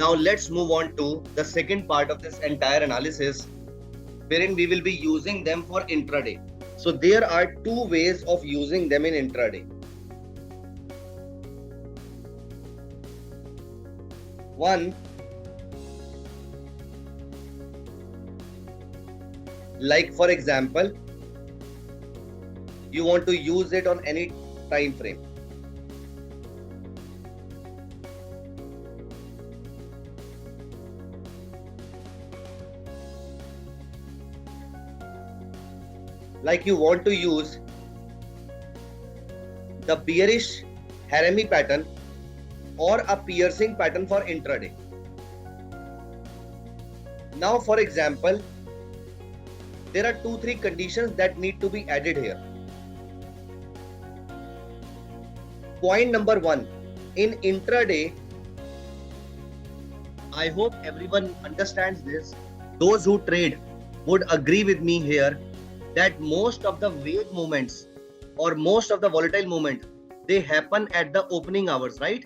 Now let's move on to the second part of this entire analysis, wherein we will be using them for intraday. So there are two ways of using them in intraday. One, like for example, you want to use it on any time frame. Like you want to use the bearish Harami pattern or a piercing pattern for intraday. Now for example, there are 2-3 conditions that need to be added here. Point number 1, in intraday, I hope everyone understands this. Those who trade would agree with me here that most of the wave movements or most of the volatile movement, they happen at the opening hours, right?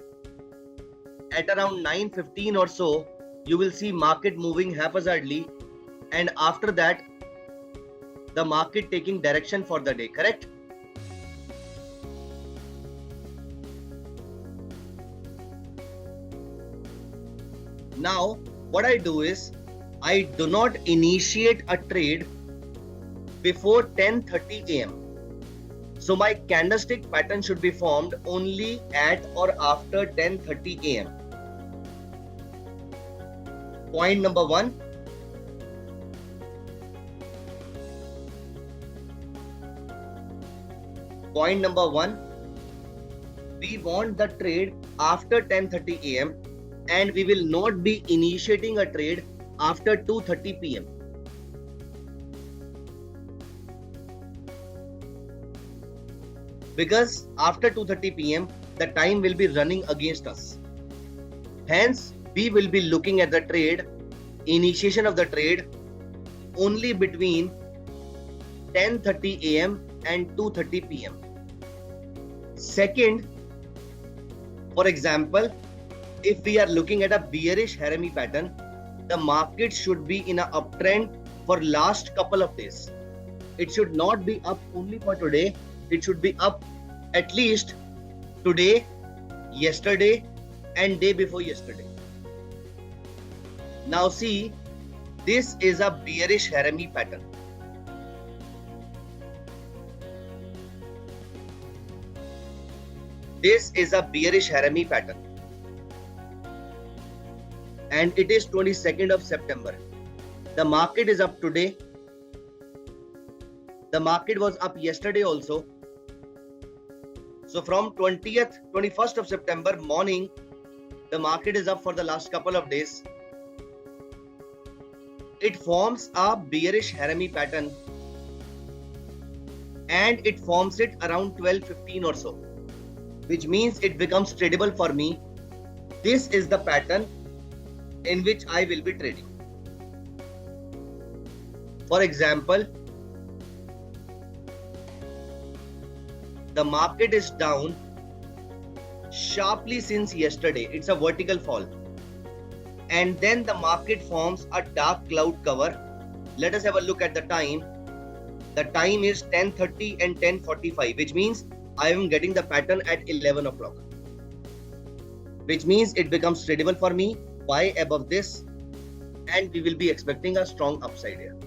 At around 9:15 or so, you will see market moving haphazardly, and after that, the market taking direction for the day, correct? Now, what I do is, I do not initiate a trade before 10:30 a.m. So my candlestick pattern should be formed only at or after 10:30 a.m. Point number 1. Point number 1. We want the trade after 10:30 a.m. and we will not be initiating a trade after 2:30 p.m. Because after 2:30 p.m. the time will be running against us. Hence, we will be looking at the trade, initiation of the trade only between 10:30 a.m. and 2:30 p.m. Second, for example, if we are looking at a bearish Harami pattern, the market should be in an uptrend for last couple of days. It should not be up only for today. It should be up at least today, yesterday, and day before yesterday. Now see, this is a bearish Harami pattern. This is a bearish Harami pattern. And it is 22nd of September. The market is up today. The market was up yesterday also. So from 21st of September morning, the market is up for the last couple of days. It forms a bearish Harami pattern and it forms it around 12:15 or so, which means it becomes tradable for me. This is the pattern in which I will be trading. For example, the market is down sharply since yesterday. It's a vertical fall. And then the market forms a dark cloud cover. Let us have a look at the time. The time is 10:30 and 10:45, which means I am getting the pattern at 11 o'clock. Which means it becomes tradable for me. Buy above this and we will be expecting a strong upside here.